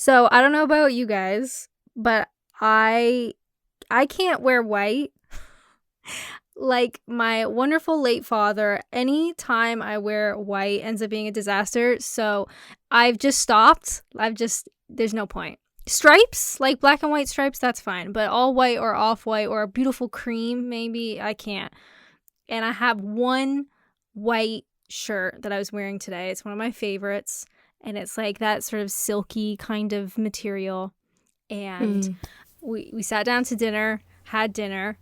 So I don't know about you guys, but I can't wear white. Like my wonderful late father, any time I wear white ends up being a disaster. So I've just stopped. There's no point. Stripes, like black and white stripes, that's fine. But all white or off white or a beautiful cream, maybe, I can't. And I have one white shirt that I was wearing today. It's one of my favorites. And it's like that sort of silky kind of material. And we sat down to dinner, had dinner,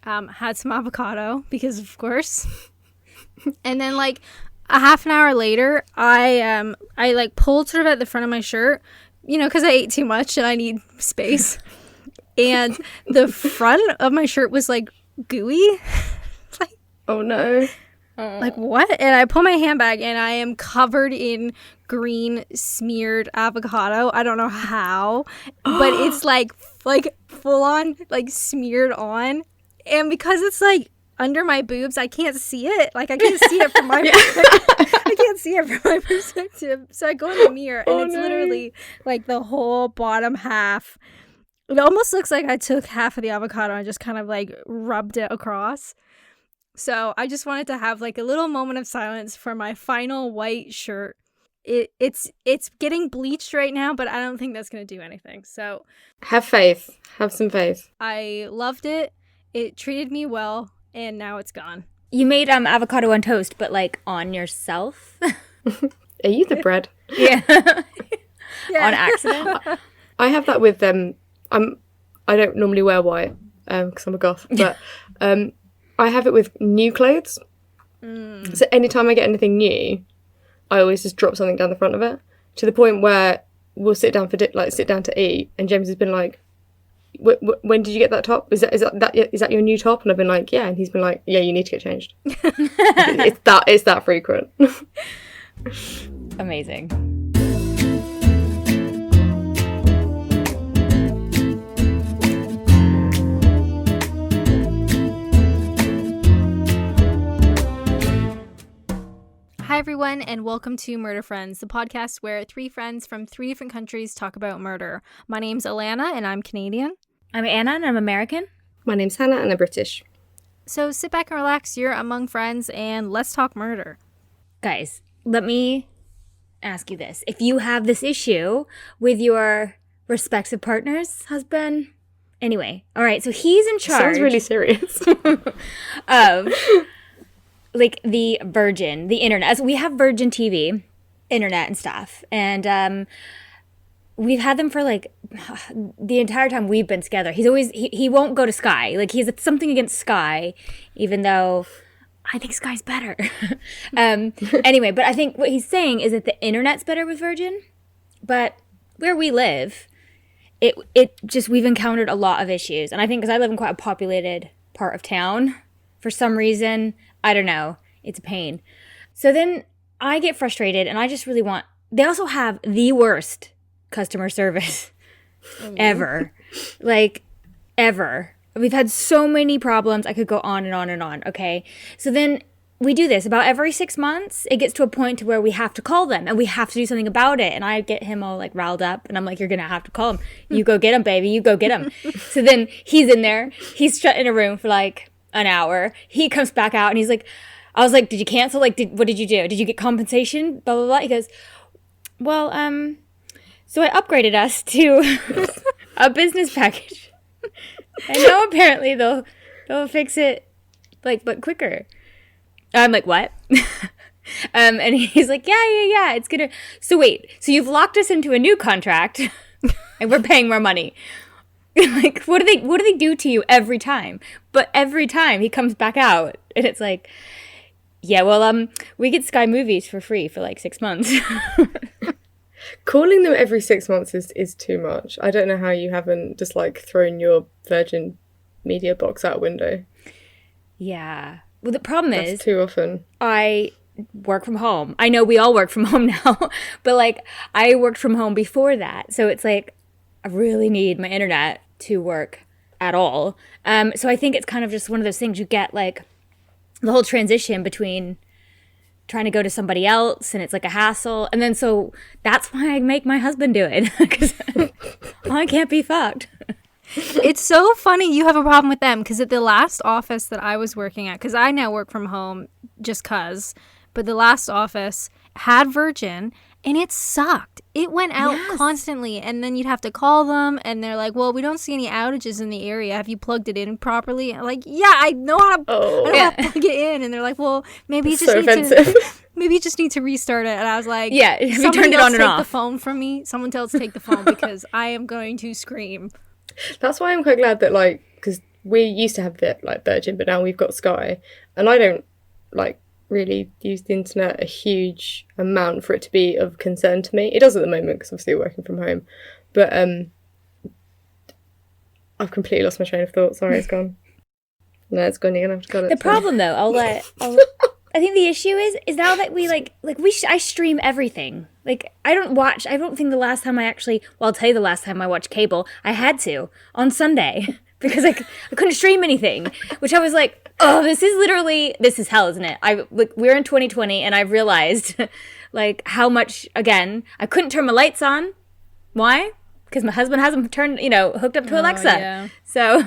had some avocado because of course. And then like a half an hour later, I like pulled sort of at the front of my shirt, you know, because I ate too much and I need space. And the front of my shirt was like gooey. Like, oh no. Like what? And I pull my handbag and I am covered in green smeared avocado. I don't know how, but it's like full on like smeared on. And because it's like under my boobs, I can't see it. Like I can't see it from my perspective. I can't see it from my perspective. So I go in the mirror and it's literally like the whole bottom half. It almost looks like I took half of the avocado and just kind of like rubbed it across. So I just wanted to have like a little moment of silence for my final white shirt. It's getting bleached right now, but I don't think that's going to do anything. So have faith. Have some faith. I loved it. It treated me well, and now it's gone. You made avocado on toast, but like on yourself? Are you the bread? Yeah. Yeah. On accident? I have that with I don't normally wear white because I'm a goth, but I have it with new clothes. So anytime I get anything new, I always just drop something down the front of it, to the point where we'll sit down to eat, and James has been like, when did you get that top? Is that your new top? And I've been like, yeah. And he's been like, yeah, you need to get changed. it's that frequent. Amazing. Hi, everyone, and welcome to Murder Friends, the podcast where three friends from three different countries talk about murder. My name's Alana, and I'm Canadian. I'm Anna, and I'm American. My name's Hannah, and I'm British. So sit back and relax. You're among friends, and let's talk murder. Guys, let me ask you this. If you have this issue with your respective partners, husband... Anyway, all right, so he's in charge... Sounds really serious. ...of... like the internet. So we have Virgin TV, internet and stuff. And we've had them for like the entire time we've been together. He's always, he won't go to Sky. Like he's something against Sky, even though I think Sky's better. Anyway, but I think what he's saying is that the internet's better with Virgin. But where we live, it just, we've encountered a lot of issues. And I think because I live in quite a populated part of town, for some reason, I don't know. It's a pain. So then I get frustrated and I just really want... They also have the worst customer service ever. Like, ever. We've had so many problems. I could go on and on and on, okay? So then we do this. About every 6 months, it gets to a point to where we have to call them and we have to do something about it. And I get him all, like, riled up. And I'm like, you're going to have to call him. You go get him, baby. You go get him. So then he's in there. He's shut in a room for, like... an hour. He comes back out and he's like, I was like, did you cancel? Like, what did you do? Did you get compensation? Blah, blah, blah. He goes, well, so I upgraded us to a business package. And now apparently they'll fix it like, but quicker. I'm like, what? And he's like, yeah. It's gonna, so wait, so you've locked us into a new contract and we're paying more money. Like, what do they do to you every time? But every time he comes back out, and it's like, yeah, well, we get Sky Movies for free for like 6 months. Calling them every 6 months is too much. I don't know how you haven't just like thrown your Virgin Media box out a window. Yeah. Well, the problem is too often. I work from home. I know we all work from home now, but like I worked from home before that, so it's like I really need my internet to work at all. So I think it's kind of just one of those things you get, like the whole transition between trying to go to somebody else and it's like a hassle. And then so that's why I make my husband do it because I can't be fucked. It's so funny you have a problem with them because at the last office that I was working at, because I now work from home just cuz, but the last office had Virgin and it sucked. It went out constantly and then you'd have to call them and they're like, well, we don't see any outages in the area. Have you plugged it in properly? And I'm like, yeah, I know how to plug it in. And they're like, well, maybe you just need to restart it. And I was like, yeah, have you turned it on and off? Take the phone from me. Someone tell us to take the phone because I am going to scream. That's why I'm quite glad that, like, because we used to have the, like, Virgin, but now we've got Sky. And I don't, like, really use the internet a huge amount for it to be of concern to me. It does at the moment because obviously we're working from home. But I've completely lost my train of thought. Sorry, it's gone. No, it's gone. You're going to have to cut it. The problem, though, I think the issue is now that we I stream everything. Like, I don't think the last time I'll tell you the last time I watched cable, I had to, on Sunday, because I couldn't stream anything, which I was like, oh, this is hell, isn't it? We're in 2020, and I realized, like, how much, again, I couldn't turn my lights on. Why? Because my husband hasn't hooked up to Alexa. Yeah. So,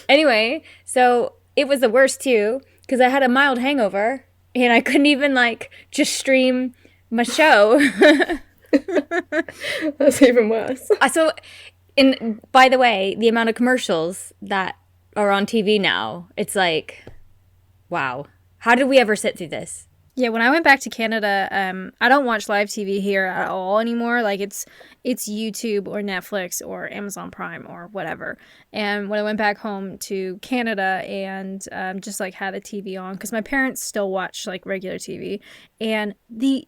anyway, so it was the worst, too, because I had a mild hangover, and I couldn't even, like, just stream my show. That's even worse. So, by the way, the amount of commercials that are on TV now, it's like, wow. How did we ever sit through this? Yeah, when I went back to Canada, I don't watch live TV here at all anymore. Like it's YouTube or Netflix or Amazon Prime or whatever. And when I went back home to Canada and just like had the TV on, because my parents still watch like regular TV, and the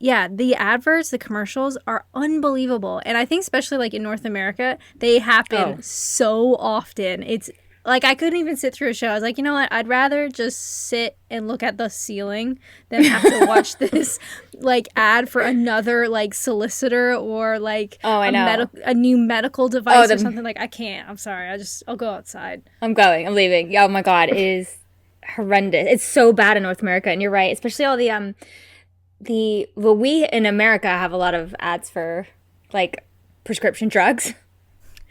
adverts, the commercials are unbelievable. And I think especially like in North America, they happen so often. It's like, I couldn't even sit through a show. I was like, you know what? I'd rather just sit and look at the ceiling than have to watch this, like, ad for another, like, solicitor or, like, a new medical device or something. Like, I can't. I'm sorry. I'll go outside. I'm leaving. Oh, my God. It is horrendous. It's so bad in North America. And you're right. Especially all we in America have a lot of ads for, like, prescription drugs.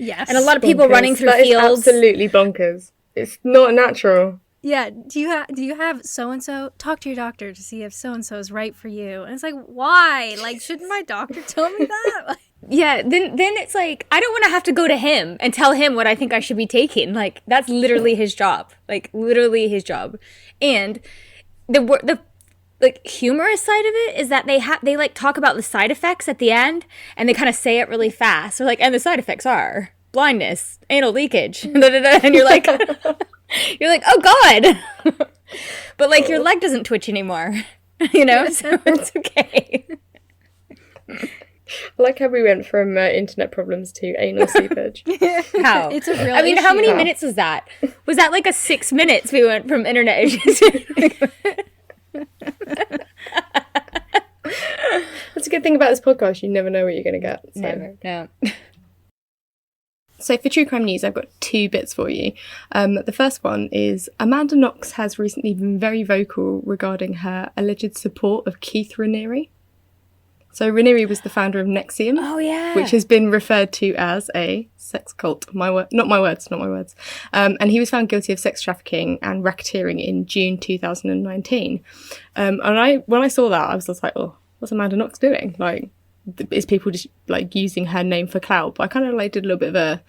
Yes. And a lot of people running through that fields. Is absolutely bonkers. It's not natural. Yeah. Do you have so-and-so? Talk to your doctor to see if so-and-so is right for you. And it's like, why? Like, shouldn't my doctor tell me that? Yeah. Then it's like, I don't want to have to go to him and tell him what I think I should be taking. Like, that's literally his job. Like, literally his job. And the like humorous side of it is that they like talk about the side effects at the end and they kind of say it really fast. They're like, and the side effects are blindness, anal leakage, and you're like, oh God, but like your leg doesn't twitch anymore, so it's okay. I like how we went from internet problems to anal seepage. How? It's a real I mean, issue. how many minutes was that? Was that like a 6 minutes we went from internet issues? That's a good thing about this podcast. You never know what you're going to get. So. Never. No. So for true crime news, I've got 2 bits for you. The first one is Amanda Knox has recently been very vocal regarding her alleged support of Keith Raniere. So Raniere was the founder of NXIVM, which has been referred to as a sex cult. Not my words. And he was found guilty of sex trafficking and racketeering in June 2019. And when I saw that, I was just like, oh, what's Amanda Knox doing? Like, is people just like using her name for clout? But I kind of like did a little bit of a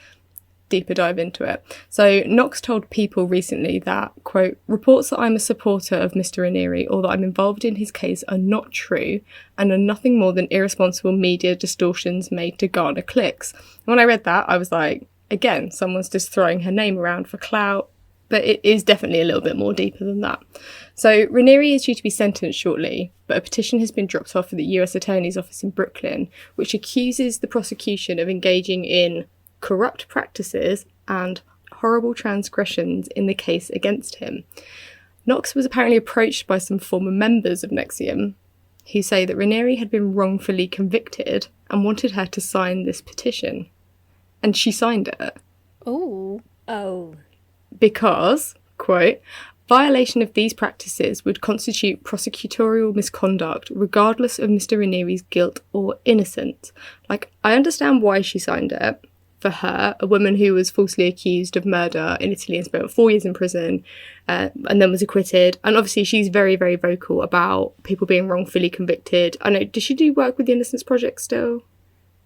deeper dive into it. So Knox told People recently that, quote, reports that I'm a supporter of Mr. Raniere or that I'm involved in his case are not true and are nothing more than irresponsible media distortions made to garner clicks. And when I read that, I was like, again, someone's just throwing her name around for clout. But it is definitely a little bit more deeper than that. So Raniere is due to be sentenced shortly, but a petition has been dropped off at the US Attorney's Office in Brooklyn, which accuses the prosecution of engaging in corrupt practices and horrible transgressions in the case against him. Knox was apparently approached by some former members of NXIVM who say that Raniere had been wrongfully convicted and wanted her to sign this petition. And she signed it. Oh. Oh. Because, quote, Violation of these practices would constitute prosecutorial misconduct, regardless of Mr. Ranieri's guilt or innocence. Like, I understand why she signed it. For her, a woman who was falsely accused of murder in Italy and spent 4 years in prison, and then was acquitted. And obviously she's very, very vocal about people being wrongfully convicted. I know, does she do work with the Innocence Project still?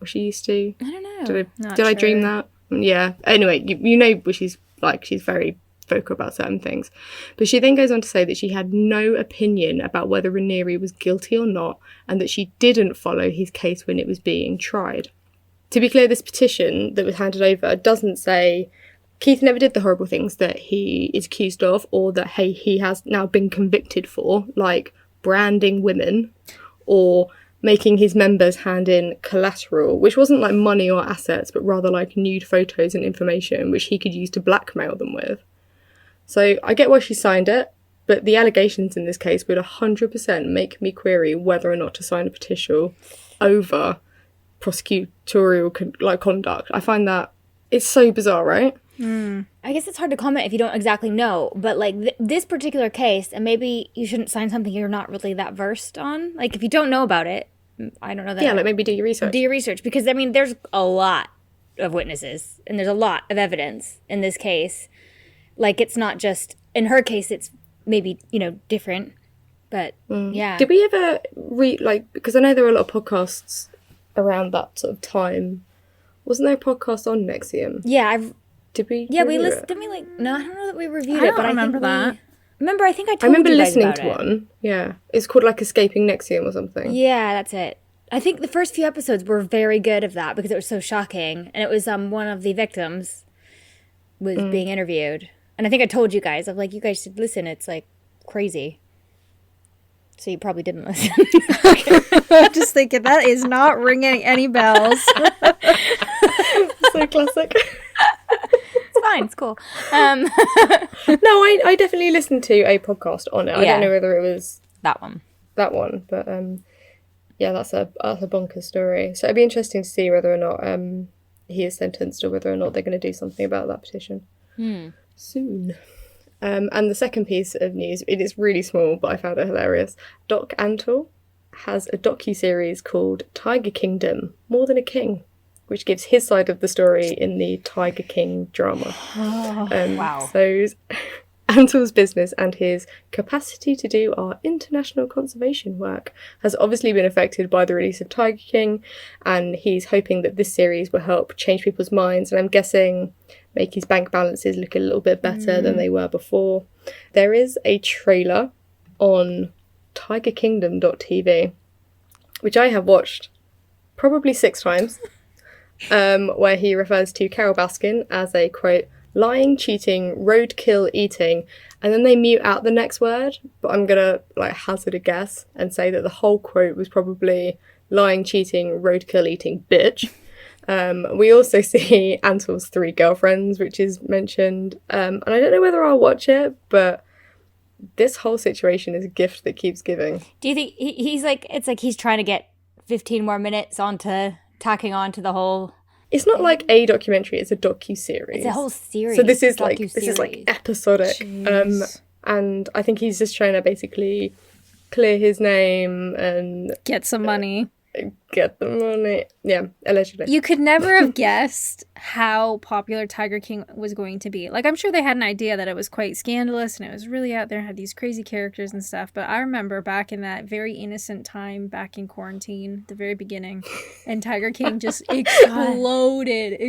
Or she used to? I don't know. Did I dream that? Yeah. Anyway, you know what she's like. She's very vocal about certain things. But she then goes on to say that she had no opinion about whether Ranieri was guilty or not, and that she didn't follow his case when it was being tried. To be clear, this petition that was handed over doesn't say Keith never did the horrible things that he is accused of, or that, hey, he has now been convicted for, like branding women or making his members hand in collateral, which wasn't like money or assets, but rather like nude photos and information, which he could use to blackmail them with. So I get why she signed it, but the allegations in this case would 100% make me query whether or not to sign a petition over prosecutorial conduct. I find that it's so bizarre, right? I guess it's hard to comment if you don't exactly know, but like this particular case, and maybe you shouldn't sign something you're not really that versed on. Like if you don't know about it, I don't know that. Yeah, like maybe do your research. Do your research, because I mean, there's a lot of witnesses and there's a lot of evidence in this case. Like it's not just in her case; it's maybe different, but yeah. Did we ever because I know there were a lot of podcasts around that sort of time. Wasn't there a podcast on Nexium? Yeah, Did we? Yeah, we review listened. it? Didn't we no, I don't know that we reviewed I it, don't but remember I think that. Remember, I think I I told remember you guys listening about to it. one. Yeah, it's called like Escaping Nexium or something. Yeah, that's it. I think the first few episodes were very good of that because it was so shocking, and it was one of the victims was being interviewed, and I think I told you guys, I'm like, you guys should listen. It's like crazy. So you probably didn't listen. Just thinking that is not ringing any bells. So classic. It's fine. It's cool. No, I definitely listened to a podcast on it. I Yeah. don't know whether it was That one. that one, but yeah, that's a bonkers story. So it'd be interesting to see whether or not he is sentenced or whether or not they're going to do something about that petition soon. And the second piece of news, it is really small, but I found it hilarious. Doc Antle has a docu-series called Tiger Kingdom, More Than a King, which gives his side of the story in the Tiger King drama. Wow. So Antle's business and his capacity to do our international conservation work has obviously been affected by the release of Tiger King, and he's hoping that this series will help change people's minds, and I'm guessing make his bank balances look a little bit better than they were before. There is a trailer on tigerkingdom.tv, which I have watched probably 6 times, where he refers to Carol Baskin as a, quote, lying, cheating, roadkill eating, and then they mute out the next word, but I'm gonna hazard a guess and say that the whole quote was probably lying, cheating, roadkill eating bitch. We also see Antle's 3 girlfriends, which is mentioned, and I don't know whether I'll watch it, but this whole situation is a gift that keeps giving. Do you think he's like, it's like he's trying to get 15 more minutes tacking on to the whole... It's not like a documentary, it's a docu-series. It's a whole series. So this is docu-series. episodic. Jeez. And I think he's just trying to basically clear his name and Get some money. get the money. Yeah, allegedly. You could never have guessed how popular Tiger King was going to be. Like, I'm sure they had an idea that it was quite scandalous and it was really out there and had these crazy characters and stuff. But I remember back in that very innocent time, back in quarantine, the very beginning, and Tiger King just exploded.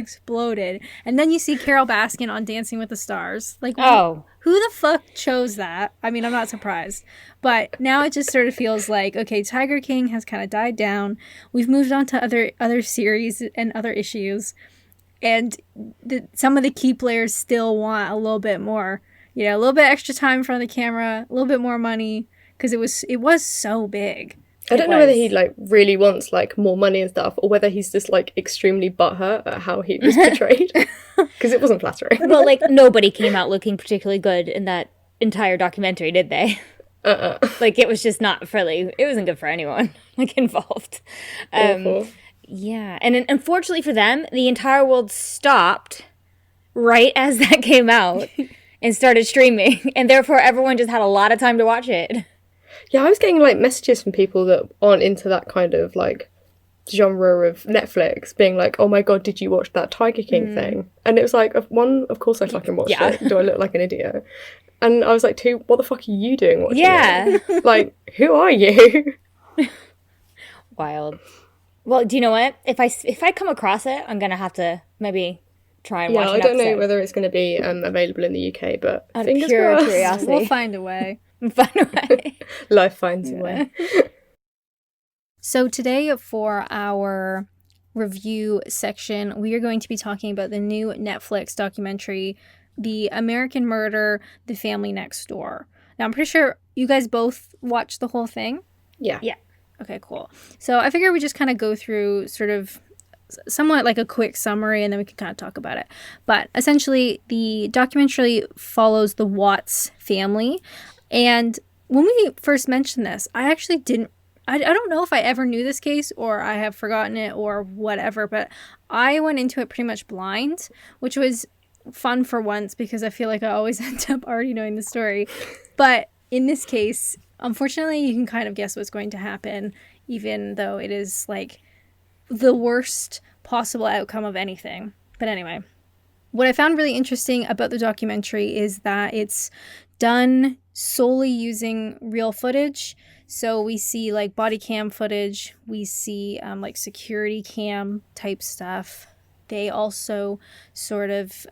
And then you see Carol Baskin on Dancing with the Stars. Like, who the fuck chose that? I mean, I'm not surprised. But now it just sort of feels like, okay, Tiger King has kind of died down. We've moved on to other series and other issues. And some of the key players still want a little bit more, a little bit extra time in front of the camera, a little bit more money, because it was so big. I don't know whether he really wants more money and stuff, or whether he's just extremely butthurt at how he was portrayed, because it wasn't flattering. Well, nobody came out looking particularly good in that entire documentary, did they? It was just not really. It wasn't good for anyone involved. Awful. Yeah, and unfortunately for them, the entire world stopped right as that came out, and started streaming, and therefore everyone just had a lot of time to watch it. Yeah, I was getting like messages from people that aren't into that kind of like genre of Netflix being like, oh my god, did you watch that Tiger King thing? And it was like, one, of course I fucking watched it. Do I look like an idiot? And I was like, two, what the fuck are you doing watching it? Like, who are you? Wild. Well, do you know what? If I come across it, I'm gonna have to maybe try and watch it. I don't know whether it's going to be available in the UK, but out of fingers pure crossed. curiosity. We'll find a way. Life finds a way. So today for our review section, we are going to be talking about the new Netflix documentary, The American Murder, The Family Next Door. Now, I'm pretty sure you guys both watched the whole thing. Yeah. Okay, cool. So I figure we just kind of go through sort of somewhat like a quick summary, and then we can kind of talk about it. But essentially, the documentary follows the Watts family. And when we first mentioned this, I actually didn't, I don't know if I ever knew this case or I have forgotten it or whatever, but I went into it pretty much blind, which was fun for once because I feel like I always end up already knowing the story. But in this case, unfortunately, you can kind of guess what's going to happen, even though it is like the worst possible outcome of anything. But anyway, what I found really interesting about the documentary is that it's done solely using real footage. So we see like body cam footage, we see like security cam type stuff. They also sort of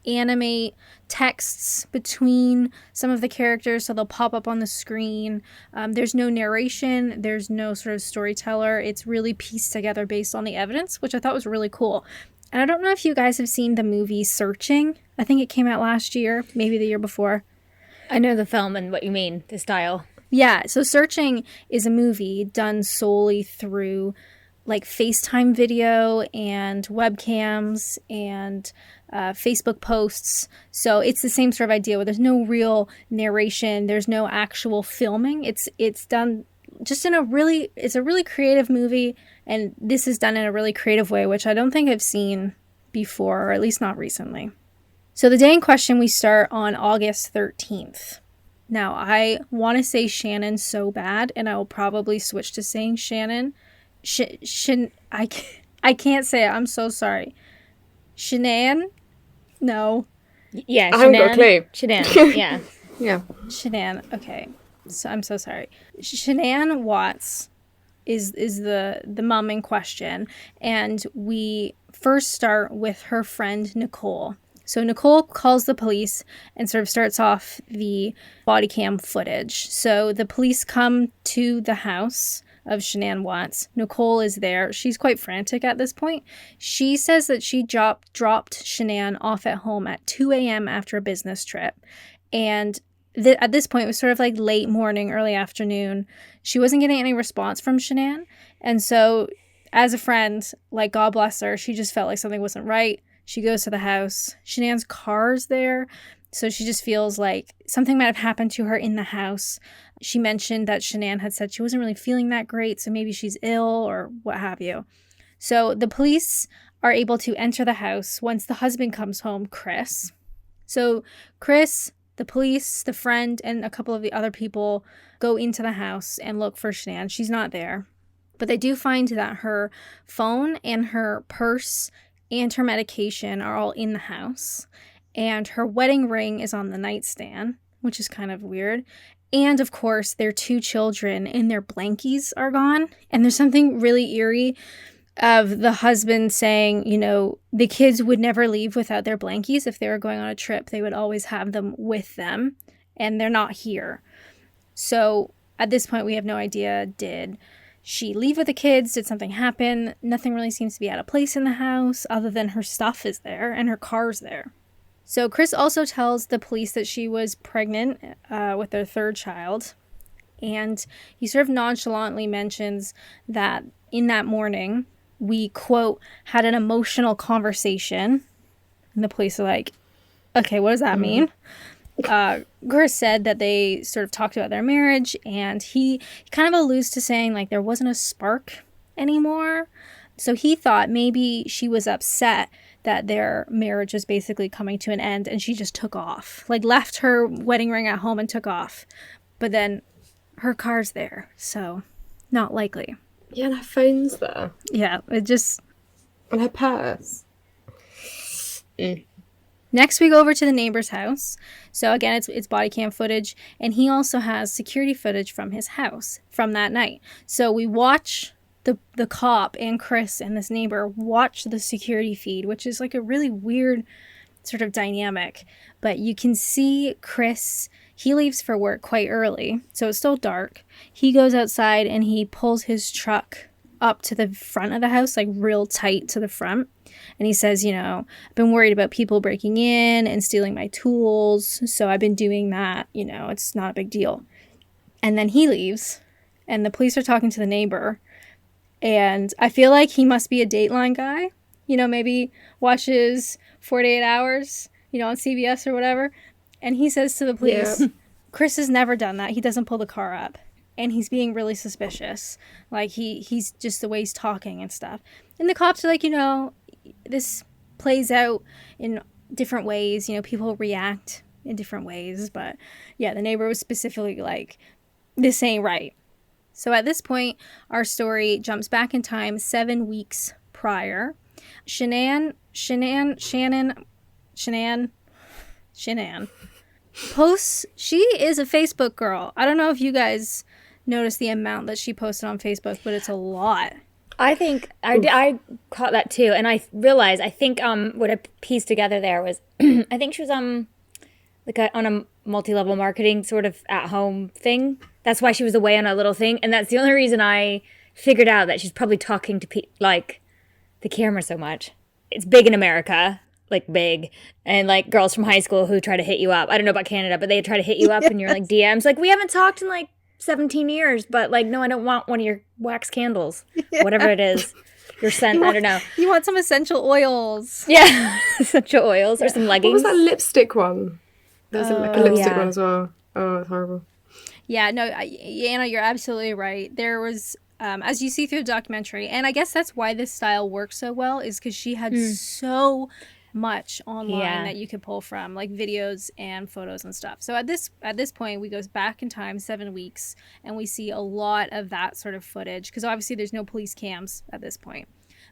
animate texts between some of the characters, so they'll pop up on the screen. There's no narration, there's no sort of storyteller. It's really pieced together based on the evidence, which I thought was really cool. And I don't know if you guys have seen the movie Searching. I think it came out last year, maybe the year before. I know the film and what you mean, the style. Yeah, so Searching is a movie done solely through like FaceTime video and webcams and Facebook posts. So it's the same sort of idea where there's no real narration, there's no actual filming. It's done just in it's a really creative movie, and this is done in a really creative way, which I don't think I've seen before, or at least not recently. So the day in question, we start on August 13th. Now, I want to say Shannon so bad, and I will probably switch to saying Shannon. I can't say it. I'm so sorry. Shanann? No. Yeah, I haven't got a clue. Shanann, yeah. Yeah. Shanann, okay. So I'm so sorry. Shanann Watts is the mom in question, and we first start with her friend Nicole. So Nicole calls the police and sort of starts off the body cam footage. So the police come to the house of Shanann Watts. Nicole is there. She's quite frantic at this point. She says that she dropped Shanann off at home at 2 a.m. after a business trip. And at this point, it was sort of like late morning, early afternoon. She wasn't getting any response from Shanann. And so as a friend, like God bless her, she just felt like something wasn't right. She goes to the house. Shanann's car's there. So she just feels like something might have happened to her in the house. She mentioned that Shanann had said she wasn't really feeling that great, so maybe she's ill or what have you. So the police are able to enter the house once the husband comes home, Chris. So Chris, the police, the friend, and a couple of the other people go into the house and look for Shanann. She's not there. But they do find that her phone and her purse and her medication are all in the house. And her wedding ring is on the nightstand, which is kind of weird. And of course, their 2 children and their blankies are gone. And there's something really eerie of the husband saying, you know, the kids would never leave without their blankies. If they were going on a trip, they would always have them with them. And they're not here. So at this point, we have no idea, did she leave with the kids? Did something happen? Nothing really seems to be out of place in the house other than her stuff is there and her car's there. So Chris also tells the police that she was pregnant with their 3rd child. And he sort of nonchalantly mentions that in that morning, we, quote, had an emotional conversation. And the police are like, okay, what does that mean? Chris said that they sort of talked about their marriage, and he kind of alludes to saying like there wasn't a spark anymore. So he thought maybe she was upset that their marriage was basically coming to an end, and she just took off. Like, left her wedding ring at home and took off. But then her car's there, so not likely. Yeah, and her phone's there. Yeah, it just... And her purse. Next, we go over to the neighbor's house. So again, it's body cam footage, and he also has security footage from his house from that night. So we watch the cop and Chris and this neighbor watch the security feed, which is like a really weird sort of dynamic. But you can see Chris, he leaves for work quite early, so it's still dark. He goes outside and he pulls his truck up to the front of the house, like real tight to the front. And he says, you know, I've been worried about people breaking in and stealing my tools, so I've been doing that, you know, it's not a big deal. And then he leaves, and the police are talking to the neighbor, and I feel like he must be a Dateline guy, you know, maybe watches 48 Hours, you know, on CBS or whatever. And he says to the police, yeah, Chris has never done that. He doesn't pull the car up. And he's being really suspicious. Like, he's just the way he's talking and stuff. And the cops are like, you know, this plays out in different ways. You know, people react in different ways. But, yeah, the neighbor was specifically like, this ain't right. So at this point, our story jumps back in time 7 weeks prior. Shanann posts, she is a Facebook girl. I don't know if you guys noticed the amount that she posted on Facebook, but it's a lot. I think I caught that too, and I realized, I think what I pieced together there was I think she was like on a multi-level marketing sort of at-home thing. That's why she was away on a little thing, and that's the only reason I figured out that she's probably talking to like the camera so much. It's big in America, like big, and like girls from high school who try to hit you up. I don't know about Canada, but they try to hit you up and you're like DMs, like, we haven't talked in like 17 years, but like, no, I don't want one of your wax candles, whatever it is, your scent. I don't know. You want some essential oils? Yeah, essential oils or some leggings. What was that lipstick one? There was like a lipstick one as well. Oh, it's horrible. Yeah, no, Anna, you're absolutely right. There was, as you see through the documentary, and I guess that's why this style works so well, is because she had so much online that you could pull from, like videos and photos and stuff. So at this point, we go back in time 7 weeks, and we see a lot of that sort of footage, because obviously there's no police cams at this point.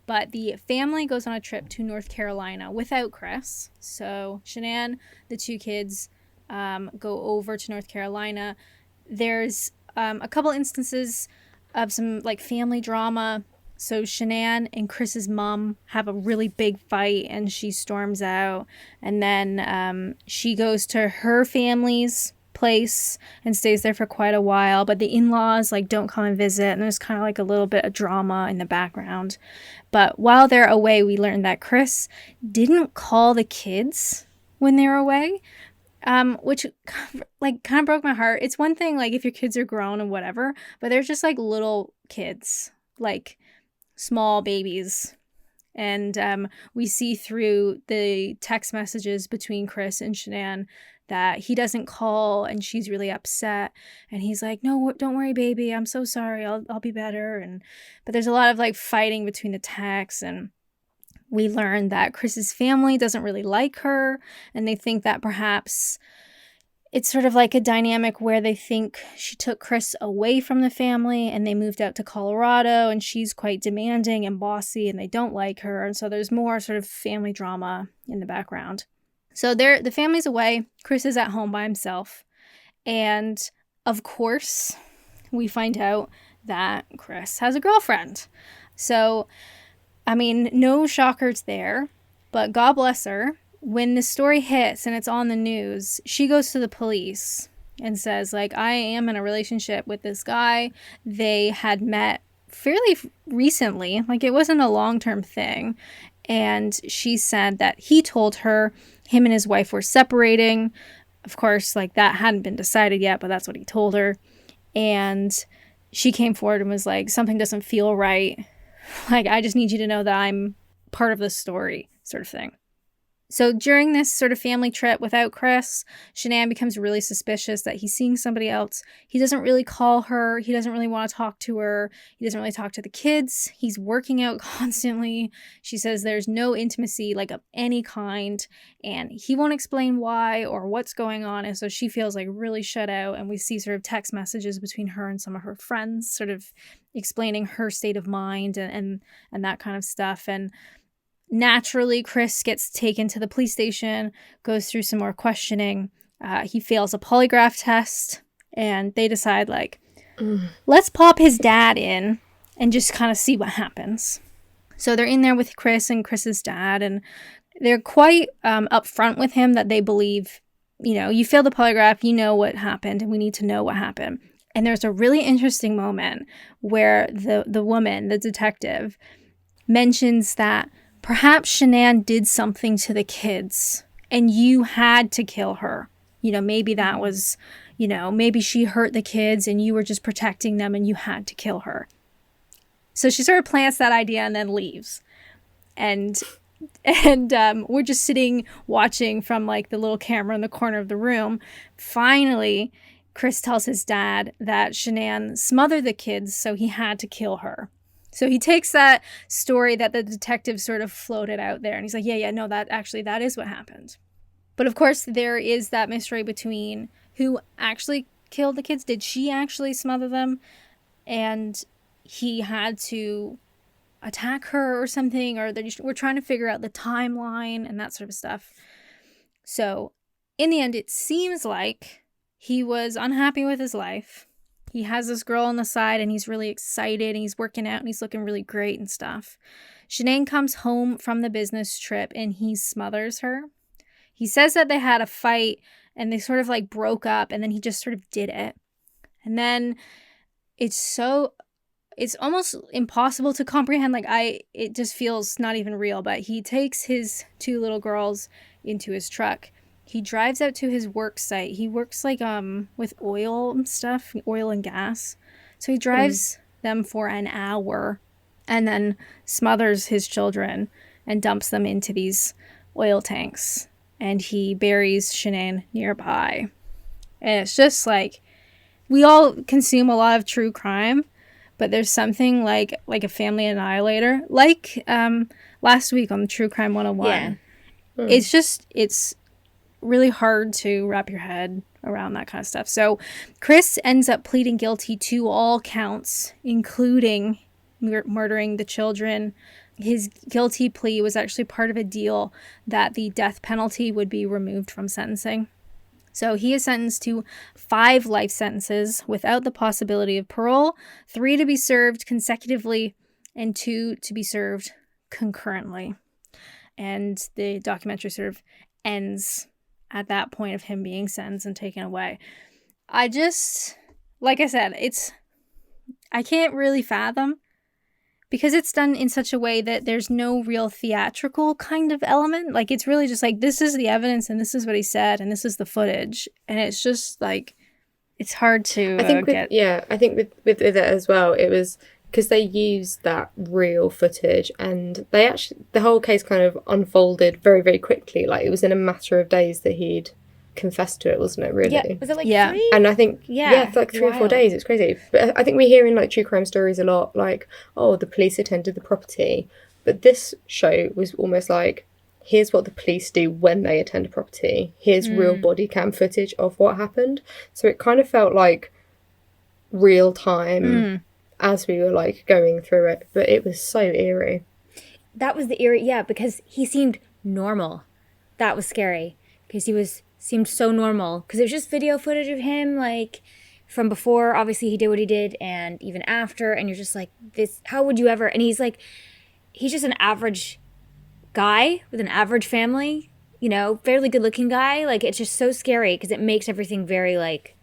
But the family goes on a trip to North Carolina without Chris. So Shanann, the two kids, go over to North Carolina. There's a couple instances of some like family drama. So Shanann and Chris's mom have a really big fight, and she storms out. And then she goes to her family's place and stays there for quite a while. But the in-laws like don't come and visit, and there's kind of like a little bit of drama in the background. But while they're away, we learned that Chris didn't call the kids when they were away. Which like kind of broke my heart. It's one thing like if your kids are grown and whatever, but they're just like little kids, like small babies. And we see through the text messages between Chris and Shanann that he doesn't call, and she's really upset. And he's like, no, don't worry, baby. I'm so sorry. I'll be better. But there's a lot of like fighting between the texts, and we learned that Chris's family doesn't really like her, and they think that perhaps it's sort of like a dynamic where they think she took Chris away from the family and they moved out to Colorado, and she's quite demanding and bossy and they don't like her. And so there's more sort of family drama in the background. So the family's away. Chris is at home by himself. And of course, we find out that Chris has a girlfriend. So, I mean, no shockers there, but God bless her. When the story hits and it's on the news, she goes to the police and says, like, I am in a relationship with this guy. They had met fairly recently, like it wasn't a long-term thing. And she said that he told her him and his wife were separating. Of course, like that hadn't been decided yet, but that's what he told her. And she came forward and was like, something doesn't feel right. Like, I just need you to know that I'm part of the story, sort of thing. So during this sort of family trip without Chris, Shanann becomes really suspicious that he's seeing somebody else. He doesn't really call her. He doesn't really want to talk to her. He doesn't really talk to the kids. He's working out constantly. She says there's no intimacy, like, of any kind, and he won't explain why or what's going on. And so she feels like really shut out. And we see sort of text messages between her and some of her friends, sort of explaining her state of mind and that kind of stuff. And naturally, Chris gets taken to the police station, goes through some more questioning. He fails a polygraph test, and they decide, like, let's pop his dad in and just kind of see what happens. So they're in there with Chris and Chris's dad, and they're quite upfront with him that they believe, you failed the polygraph, you know what happened, and we need to know what happened. And there's a really interesting moment where the woman, the detective, mentions that perhaps Shanann did something to the kids and you had to kill her. Maybe that was, maybe she hurt the kids and you were just protecting them and you had to kill her. So she sort of plants that idea and then leaves. And we're just sitting watching from, like, the little camera in the corner of the room. Finally, Chris tells his dad that Shanann smothered the kids, so he had to kill her. So he takes that story that the detective sort of floated out there, and he's like, no, that is what happened. But of course, there is that mystery between who actually killed the kids. Did she actually smother them? And he had to attack her or something, or we're trying to figure out the timeline and that sort of stuff. So in the end, it seems like he was unhappy with his life. He has this girl on the side and he's really excited and he's working out and he's looking really great and stuff. Shanann comes home from the business trip and he smothers her. He says that they had a fight and they sort of, like, broke up, and then he just sort of did it. And then it's almost impossible to comprehend. Like, it just feels not even real, but he takes his 2 little girls into his truck. He drives out to his work site. He works, like, with oil and stuff, oil and gas. So he drives them for an hour and then smothers his children and dumps them into these oil tanks. And he buries Shanann nearby. And it's just like, we all consume a lot of true crime, but there's something like a family annihilator. Like last week on True Crime 101. Yeah. It's really hard to wrap your head around that kind of stuff. So Chris ends up pleading guilty to all counts, including murdering the children. His guilty plea was actually part of a deal that the death penalty would be removed from sentencing. So he is sentenced to 5 life sentences without the possibility of parole, 3 to be served consecutively, and 2 to be served concurrently. And the documentary sort of ends at that point of him being sentenced and taken away. Like I said, I can't really fathom, because it's done in such a way that there's no real theatrical kind of element. Like, it's really just like, this is the evidence and this is what he said and this is the footage. And it's just like, it's hard to get. Yeah, I think with it as well, it was because they used that real footage and the whole case kind of unfolded very, very quickly. Like, it was in a matter of days that he'd confessed to it, wasn't it, really? Yeah. Was it like 3? And I think, for like 3 or 4 days. It's crazy. But I think we hear in, like, true crime stories a lot, like, oh, the police attended the property. But this show was almost like, here's what the police do when they attend a property. Here's real body cam footage of what happened. So it kind of felt like real time as we were, like, going through it. But it was so eerie. That was the eerie, yeah, because he seemed normal. That was scary. Because seemed so normal, because it was just video footage of him, like, from before obviously he did what he did and even after, and you're just like, this, how would you ever? And he's just an average guy with an average family, fairly good looking guy. Like, it's just so scary because it makes everything very, like,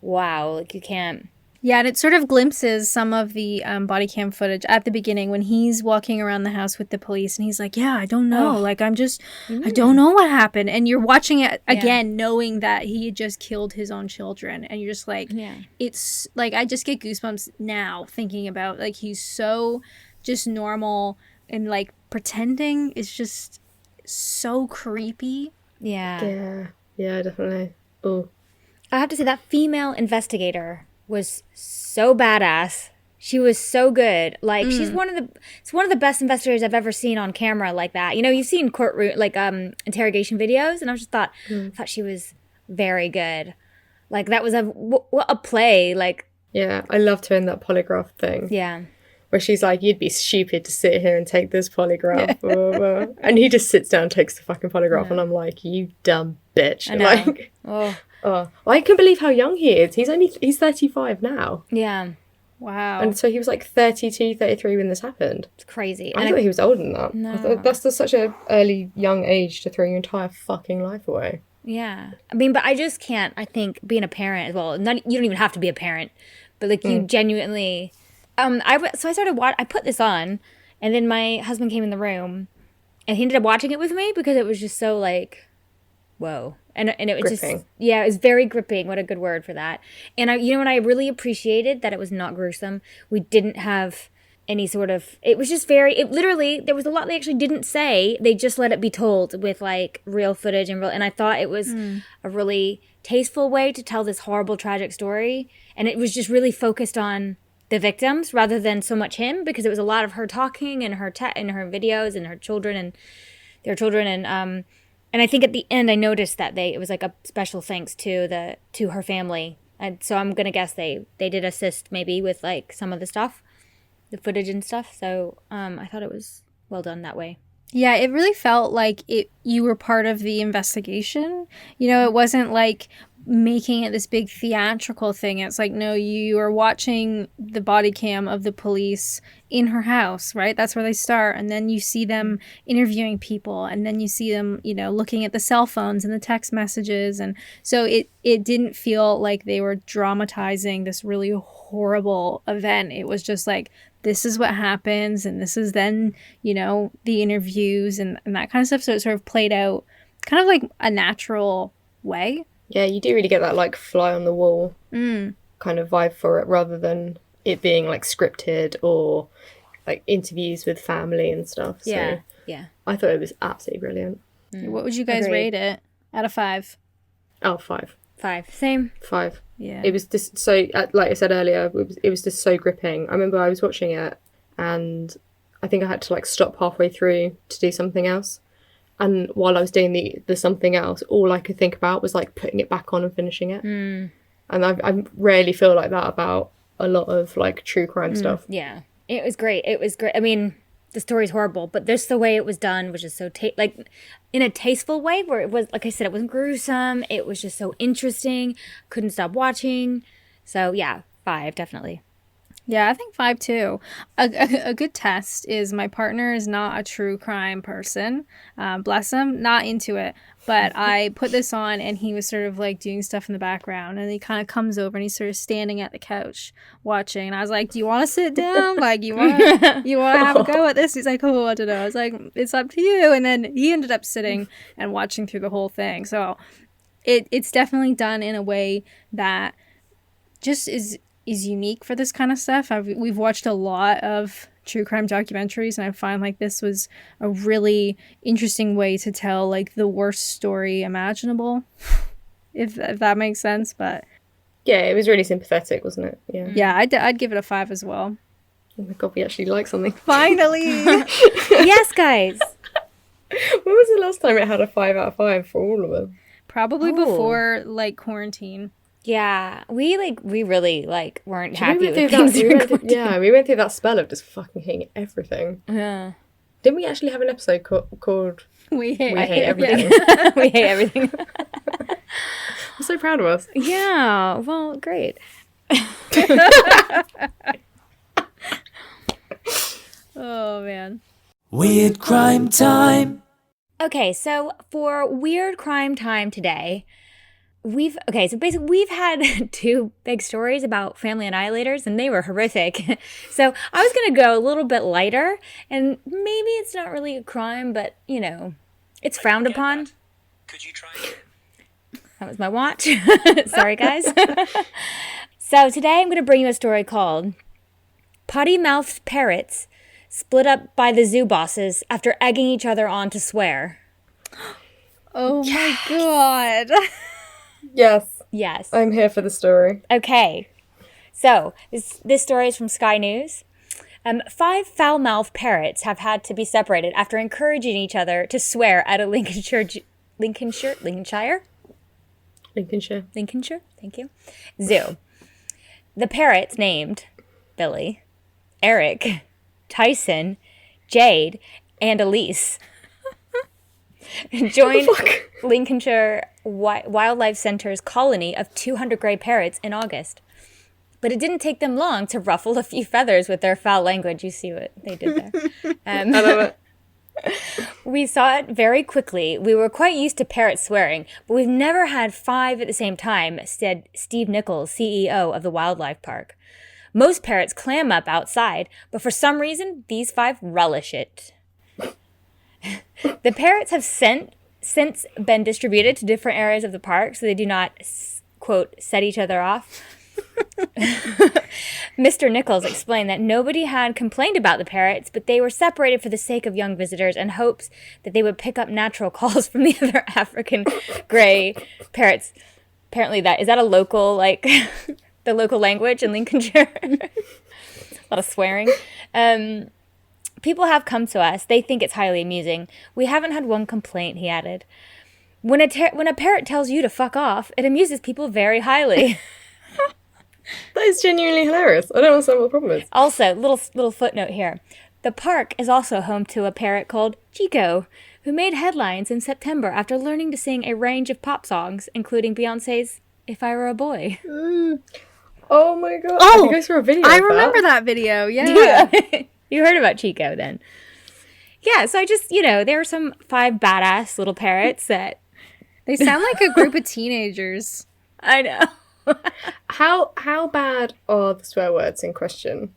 wow, like, you can't. Yeah, and it sort of glimpses some of the body cam footage at the beginning when he's walking around the house with the police and he's like, yeah, I don't know. Like, I don't know what happened. And you're watching it again, knowing that he had just killed his own children. And you're just like, it's like, I just get goosebumps now thinking about, like, he's so just normal and, like, pretending. It's just, so creepy. Yeah. Yeah, definitely. Oh, I have to say that female investigator was so badass. She was so good. Like it's one of the best investigators I've ever seen on camera like that. You know, you've seen courtroom like interrogation videos, and I thought she was very good. Like that was what a play. Like yeah, I loved her in that polygraph thing. yeah. Where she's like, you'd be stupid to sit here and take this polygraph. Blah, blah, blah. And he just sits down and takes the fucking polygraph. And I'm like, you dumb bitch. I know. Like, I can't believe how young he is. He's 35 now. Yeah. Wow. And so he was like 32, 33 when this happened. It's crazy. I thought he was older than that. No. I thought that's just such a early, young age to throw your entire fucking life away. Yeah. I mean, but I just can't, I think, being a parent as well, you don't even have to be a parent, but like you genuinely, I put this on, and then my husband came in the room, and he ended up watching it with me because it was just so like, whoa. And it was Gripping. just, yeah, it was very gripping. What a good word for that. And you know what I really appreciated? That it was not gruesome. We didn't have any sort of, it was just it literally, there was a lot they actually didn't say. They just let it be told with like real footage and I thought it was a really tasteful way to tell this horrible, tragic story. And it was just really focused on the victims rather than so much him, because it was a lot of her talking and her her videos and her children and their children. And I think at the end I noticed that it was like a special thanks to her family. And so I'm going to guess they did assist maybe with like some of the stuff, the footage and stuff. So I thought it was well done that way. Yeah, it really felt like you were part of the investigation. You know, it wasn't like making it this big theatrical thing. It's like, no, you are watching the body cam of the police in her house, right? That's where they start. And then you see them interviewing people, and then you see them, you know, looking at the cell phones and the text messages. And so it didn't feel like they were dramatizing this really horrible event. It was just like, this is what happens, and this is then, you know, the interviews and that kind of stuff. So it sort of played out kind of like a natural way. Yeah, you do really get that like fly on the wall kind of vibe for it, rather than it being like scripted or like interviews with family and stuff. So Yeah. I thought it was absolutely brilliant. What would you guys Agreed. rate it out of 5? Oh, 5. 5. Same. 5. Yeah. It was just so, like I said earlier, it was just so gripping. I remember I was watching it, and I think I had to like stop halfway through to do something else. And while I was doing the something else, all I could think about was like putting it back on and finishing it. And I rarely feel like that about a lot of like true crime stuff. Yeah. It was great. It was great. I mean, the story's horrible, but just the way it was done was just so like in a tasteful way, where it was, like I said, it wasn't gruesome. It was just so interesting. Couldn't stop watching. So yeah, 5 definitely. Yeah, I think 5 too. A good test is my partner is not a true crime person. Bless him, not into it. But I put this on, and he was sort of like doing stuff in the background, and he kind of comes over and he's sort of standing at the couch watching. And I was like, "Do you want to sit down? Like, you want to have a go at this?" He's like, "Oh, I don't know." I was like, "It's up to you." And then he ended up sitting and watching through the whole thing. So it's definitely done in a way that just is unique for this kind of stuff. We've watched a lot of true crime documentaries, and I find like this was a really interesting way to tell like the worst story imaginable, if that makes sense. But Yeah, it was really sympathetic, wasn't it? yeah, I'd give it a 5 as well. Oh my god, we actually like something. Finally. Yes, guys. When was the last time it had a 5 out of 5 for all of them? Probably Oh. before like quarantine. Yeah, we really like weren't happy we with went things. through that, we went through that spell of just fucking hating everything. Yeah. Didn't we actually have an episode called We hate, We Hate Everything? We hate everything. I'm so proud of us. Yeah, well, great. Oh man. Weird crime time. Okay, so for Weird Crime Time today, we've had 2 big stories about family annihilators, and they were horrific. So I was going to go a little bit lighter, and maybe it's not really a crime, but, you know, it's frowned upon. Could you try again? That was my watch. Sorry, guys. So today I'm going to bring you a story called Potty-Mouthed Parrots Split Up by the Zoo Bosses After Egging Each Other On to Swear. Oh my god. Yes, Yes. I'm here for the story. Okay. So, this story is from Sky News. 5 foul-mouthed parrots have had to be separated after encouraging each other to swear at a Lincolnshire, Lincolnshire. thank you, zoo. The parrots named Billy, Eric, Tyson, Jade, and Elise joined Lincolnshire Wildlife Centre's colony of 200 grey parrots in August. But it didn't take them long to ruffle a few feathers with their foul language. You see what they did there. I love it. We saw it very quickly. We were quite used to parrots swearing, but we've never had 5 at the same time, said Steve Nichols, CEO of the wildlife park. Most parrots clam up outside, but for some reason, these 5 relish it. The parrots have since been distributed to different areas of the park so they do not, quote, set each other off. Mr. Nichols explained that nobody had complained about the parrots, but they were separated for the sake of young visitors and hopes that they would pick up natural calls from the other African gray parrots. Apparently is that a local, like, the local language in Lincolnshire? A lot of swearing. People have come to us. They think it's highly amusing. We haven't had one complaint, he added. When a parrot tells you to fuck off, it amuses people very highly. That is genuinely hilarious. I don't understand what the problem is. Also, little footnote here. The park is also home to a parrot called Chico, who made headlines in September after learning to sing a range of pop songs, including Beyonce's If I Were a Boy. Oh my god. I think I saw a video I of remember that video, yeah. You heard about Chico then. Yeah, so I just, there were some 5 badass little parrots that... They sound like a group of teenagers. I know. How bad are the swear words in question?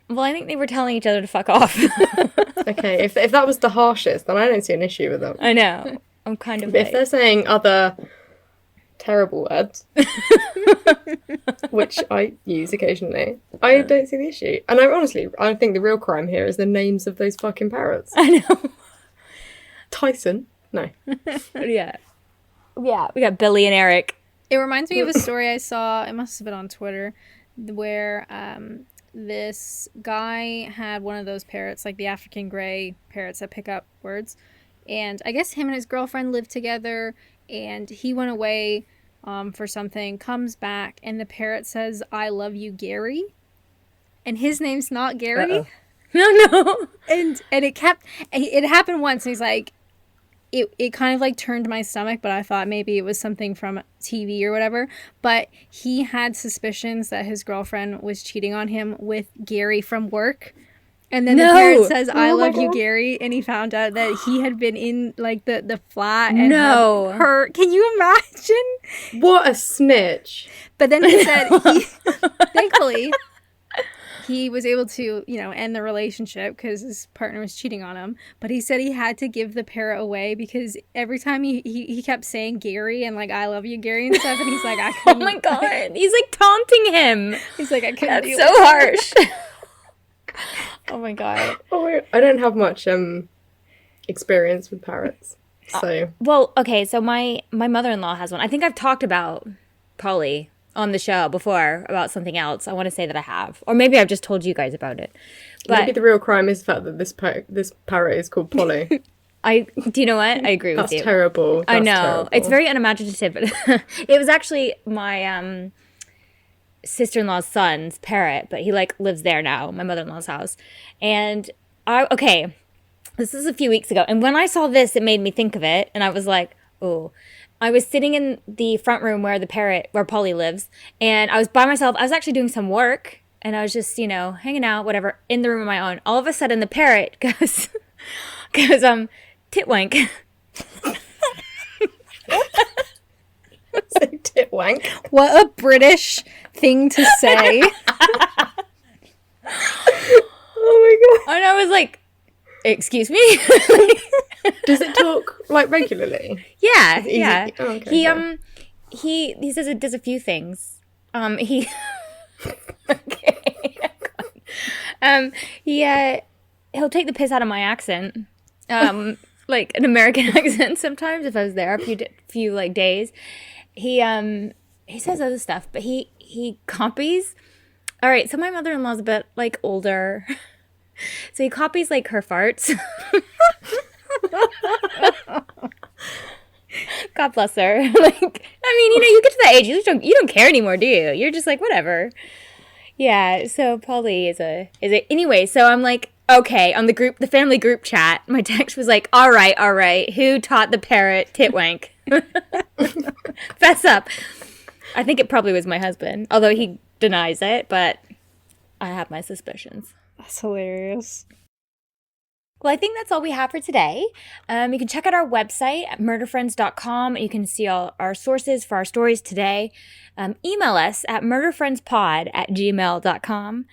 Well, I think they were telling each other to fuck off. Okay, if that was the harshest, then I don't see an issue with them. I know. I'm kind of But if they're saying other terrible words, which I use occasionally, I don't see the issue. And I think the real crime here is the names of those fucking parrots. I know. Tyson? No. Yeah. Yeah, we got Billy and Eric. It reminds me of a story I saw, it must have been on Twitter, where this guy had one of those parrots, like the African gray parrots that pick up words. And I guess him and his girlfriend lived together, and he went away for something, comes back, and the parrot says, "I love you, Gary." And his name's not Gary. Uh-oh. No. And it happened once, and he's like, it kind of like turned my stomach, but I thought maybe it was something from TV or whatever. But he had suspicions that his girlfriend was cheating on him with Gary from work. And then the parrot says, "I love you, Gary." And he found out that he had been in like the flat and had her. Can you imagine? What a snitch. But then he said, thankfully, he was able to, end the relationship because his partner was cheating on him. But he said he had to give the parrot away because every time he kept saying Gary and like, "I love you, Gary," and stuff. And he's like, I couldn't. Oh my God. He's like taunting him. He's like, I couldn't. That's so harsh. Oh my God. Oh, I don't have much experience with parrots. So well, okay, so my mother-in-law has one. I think I've talked about Polly on the show before about something else. I want to say that I have. Or maybe I've just told you guys about it. But maybe the real crime is the fact that this parrot is called Polly. Do you know what? I agree with you. That's terrible. I know. It's very unimaginative, but it was actually my sister-in-law's son's parrot, but he like lives there now, my mother-in-law's house. And this is a few weeks ago, and when I saw this, it made me think of it, and I was like, oh. I was sitting in the front room where Polly lives, and I was by myself. I was actually doing some work, and I was just, hanging out, whatever, in the room on my own. All of a sudden, the parrot goes, titwank. Say titwank. What a British thing to say. Oh my God. And I was like, excuse me? Does it talk like regularly? Yeah, yeah. Oh, okay, He says it does a few things. He'll take the piss out of my accent. like an American accent sometimes if I was there a few like days. He says other stuff, but he copies. All right, so my mother-in-law's a bit like older, so he copies like her farts. God bless her. Like, I mean, you get to that age, you don't care anymore, do you? You're just like, whatever. Yeah. So Polly is a anyway. So I'm like, okay, on the family group chat, my text was like, all right, who taught the parrot titwank? Fess up. I think it probably was my husband, although he denies it, but I have my suspicions. That's hilarious. Well, I think that's all we have for today. You can check out our website at murderfriends.com. You can see all our sources for our stories today. Email us at murderfriendspod@gmail.com.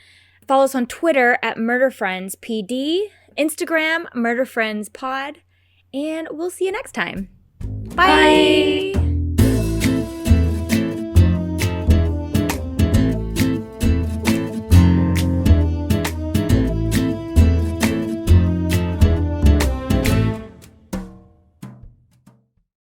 Follow us on Twitter at murderfriendspd, Instagram murderfriendspod, and we'll see you next time. Bye.